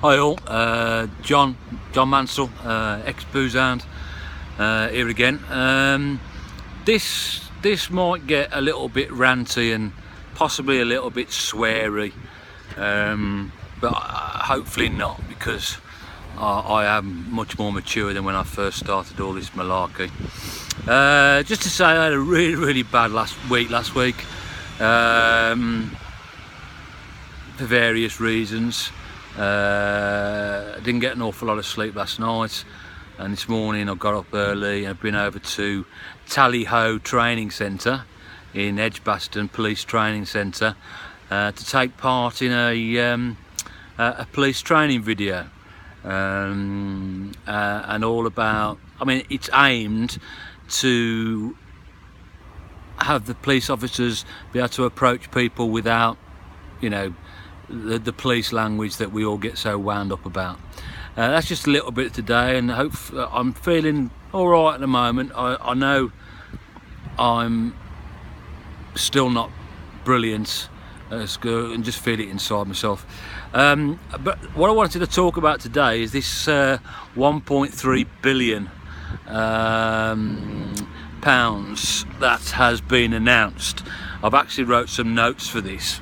Hi all, John Mansell, ex-booze hound, here again. This might get a little bit ranty and possibly a little bit sweary, but hopefully not, because I am much more mature than when I first started all this malarkey. Just to say, I had a really bad last week, for various reasons. I didn't get an awful lot of sleep last night, and this morning I got up early and I've been over to Tally Ho Training Centre in Edgbaston Police Training Centre to take part in a police training video, and all about, I mean, it's aimed to have the police officers be able to approach people without, you know, the police language that we all get so wound up about. That's just a little bit today, and I'm feeling all right at the moment. I know I'm still not brilliant as good, and just feel it inside myself. But what I wanted to talk about today is this 1.3 billion pounds that has been announced. I've actually wrote some notes for this.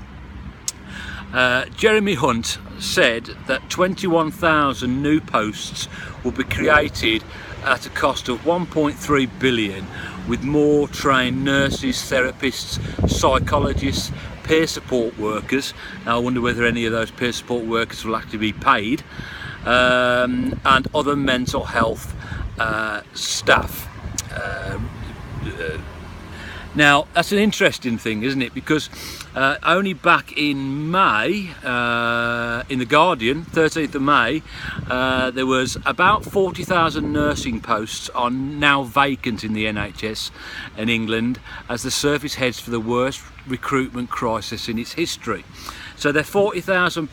Jeremy Hunt said that 21,000 new posts will be created at a cost of 1.3 billion, with more trained nurses, therapists, psychologists, peer support workers. Now I wonder whether any of those peer support workers will actually be paid, and other mental health staff. Now that's an interesting thing, isn't it? Because only back in May, in The Guardian, 13th of May, there was about 40,000 nursing posts are now vacant in the NHS in England, as the service heads for the worst recruitment crisis in its history. So they're 40,000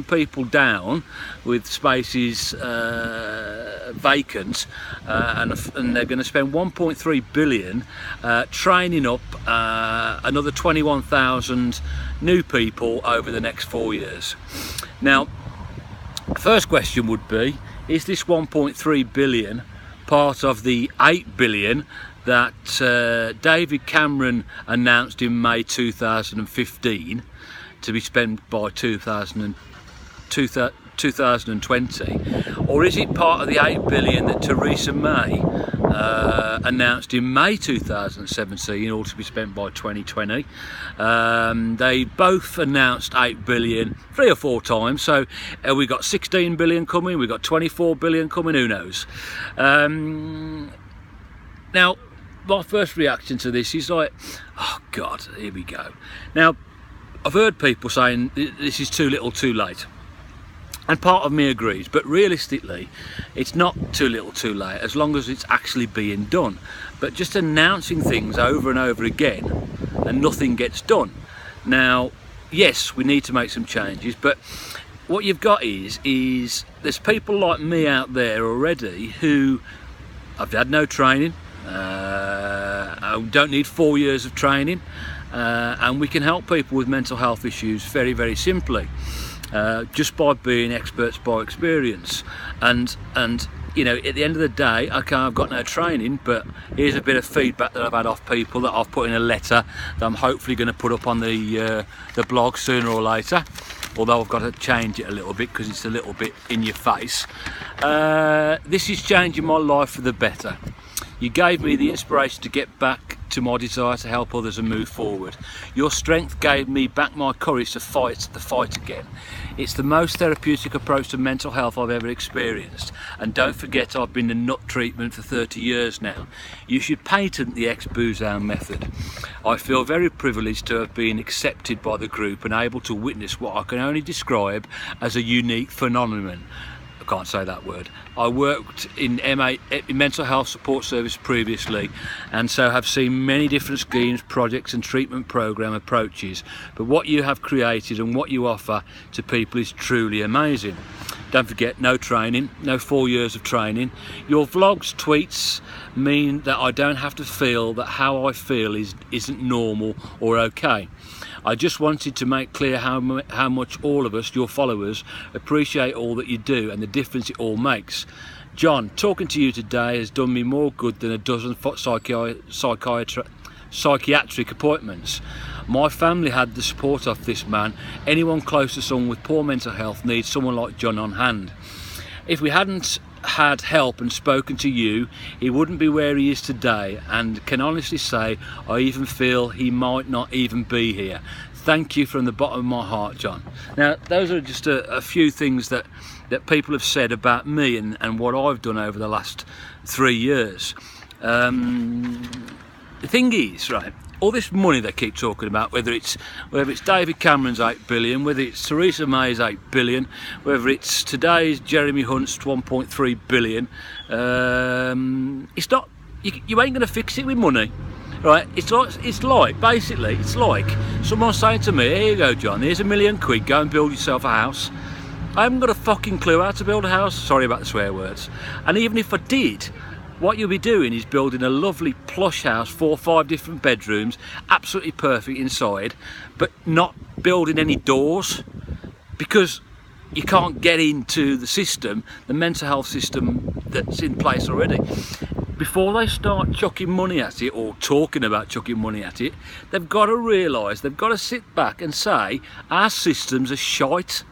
people down with spaces vacant, and they're going to spend 1.3 billion training up another 21,000 new people over the next 4 years. Now, first question would be, is this 1.3 billion part of the 8 billion that David Cameron announced in May 2015 to be spent by 2020, or is it part of the 8 billion that Theresa May announced in May 2017, all to be spent by 2020? They both announced 8 billion 3 or 4 times, so we got 16 billion coming, we got 24 billion coming, who knows? Now, my first reaction to this is like, oh God, here we go. Now, I've heard people saying this is too little too late, and part of me agrees, but realistically it's not too little too late as long as it's actually being done. But just announcing things over and over again and nothing gets done. Now, yes, we need to make some changes, but what you've got is there's people like me out there already who have had no training, don't need 4 years of training, and we can help people with mental health issues very simply, just by being experts by experience. And you know, at the end of the day, okay, I've got no training, but here's a bit of feedback that I've had off people that I've put in a letter that I'm hopefully going to put up on the blog sooner or later, although I've got to change it a little bit because it's a little bit in your face. This is changing my life for the better. You gave me the inspiration to get back to my desire to help others and move forward. Your strength gave me back my courage to fight the fight again. It's the most therapeutic approach to mental health I've ever experienced. And don't forget, I've been in nut treatment for 30 years now. You should patent the ex-booze hound method. I feel very privileged to have been accepted by the group and able to witness what I can only describe as a unique phenomenon. I can't say that word. I worked in mental health support service previously, and so have seen many different schemes, projects and treatment program approaches, but what you have created and what you offer to people is truly amazing. Don't forget, no training, no 4 years of training. Your vlogs, tweets mean that I don't have to feel that how I feel isn't normal or okay. I just wanted to make clear how much all of us, your followers, appreciate all that you do and the difference it all makes. John, talking to you today has done me more good than a dozen psychiatric appointments. My family had the support of this man. Anyone close to someone with poor mental health needs someone like John on hand. If we hadn't had help and spoken to you, he wouldn't be where he is today, and can honestly say I even feel he might not even be here. Thank you from the bottom of my heart, John. Now, those are just a few things that people have said about me and what I've done over the last 3 years. The thing is, right, all this money they keep talking about, whether it's David Cameron's 8 billion, whether it's Theresa May's 8 billion, whether it's today's Jeremy Hunt's 1.3 billion, it's not, you ain't going to fix it with money, right? It's like basically someone saying to me, here you go, John, here's £1 million, go and build yourself a house. I haven't got a fucking clue how to build a house, sorry about the swear words, and even if I did, what you'll be doing is building a lovely plush house, 4 or 5 different bedrooms, absolutely perfect inside, but not building any doors, because you can't get into the system, the mental health system that's in place already. Before they start chucking money at it, or talking about chucking money at it, they've got to realise, they've got to sit back and say, our systems are shite.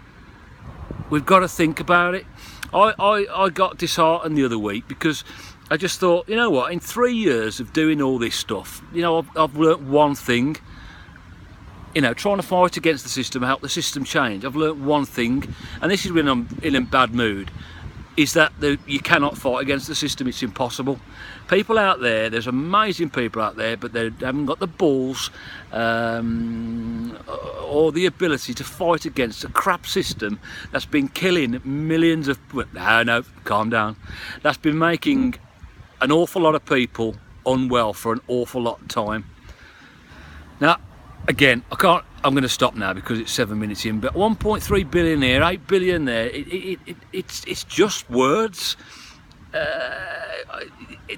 We've got to think about it. I got disheartened the other week because I just thought, you know what, in 3 years of doing all this stuff, you know, I've learnt one thing, you know, trying to fight against the system, help the system change. I've learnt one thing, and this is when I'm in a bad mood, is that you cannot fight against the system. It's impossible. People out there, there's amazing people out there, but they haven't got the balls or the ability to fight against a crap system that's been killing millions of, no, calm down, that's been making an awful lot of people unwell for an awful lot of time. Now, again, I'm going to stop now because it's 7 minutes in, but 1.3 billion here, 8 billion there, it's just words.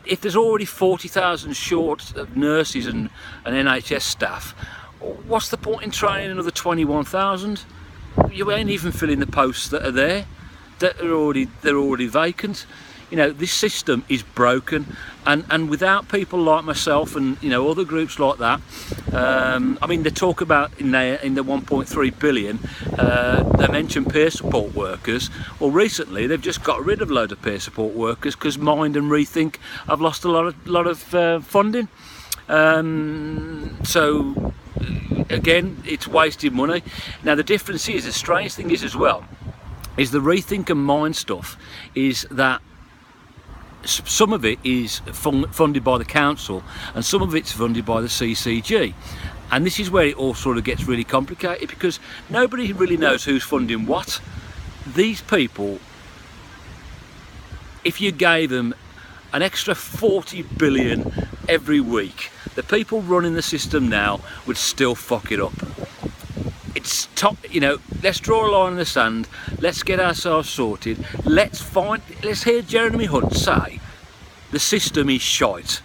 If there's already 40,000 short of nurses and NHS staff, what's the point in training another 21,000? You ain't even filling the posts that are there, they're already vacant. You know, this system is broken, and without people like myself and, you know, other groups like that, I mean, they talk about in the 1.3 billion, they mention peer support workers. Well, recently they've just got rid of a load of peer support workers because Mind and Rethink have lost a lot of funding. So again, it's wasted money. Now the difference is, the strange thing is as well, is the Rethink and Mind stuff is that some of it is funded by the council and some of it's funded by the CCG, and this is where it all sort of gets really complicated because nobody really knows who's funding what. These people, if you gave them an extra 40 billion every week, the people running the system now would still fuck it up. It's top, you know, let's draw a line in the sand, let's get ourselves sorted, let's hear Jeremy Hunt say the system is shite.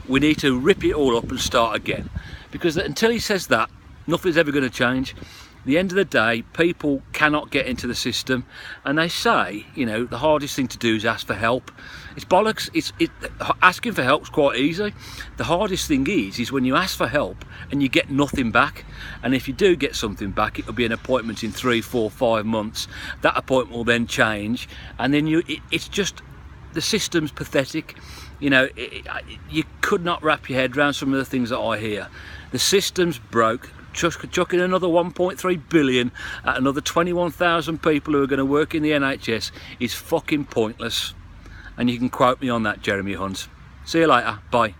We need to rip it all up and start again, because until he says that, nothing's ever going to change. At the end of the day, people cannot get into the system, and they say, you know, the hardest thing to do is ask for help. It's bollocks. Asking for help's quite easy. The hardest thing is when you ask for help and you get nothing back. And if you do get something back, it'll be an appointment in 3, 4, 5 months. That appointment will then change, and then it's just, the system's pathetic. You know, you could not wrap your head around some of the things that I hear. The system's broke. Chucking another 1.3 billion at another 21,000 people who are going to work in the NHS is fucking pointless. And you can quote me on that, Jeremy Hunt. See you later. Bye.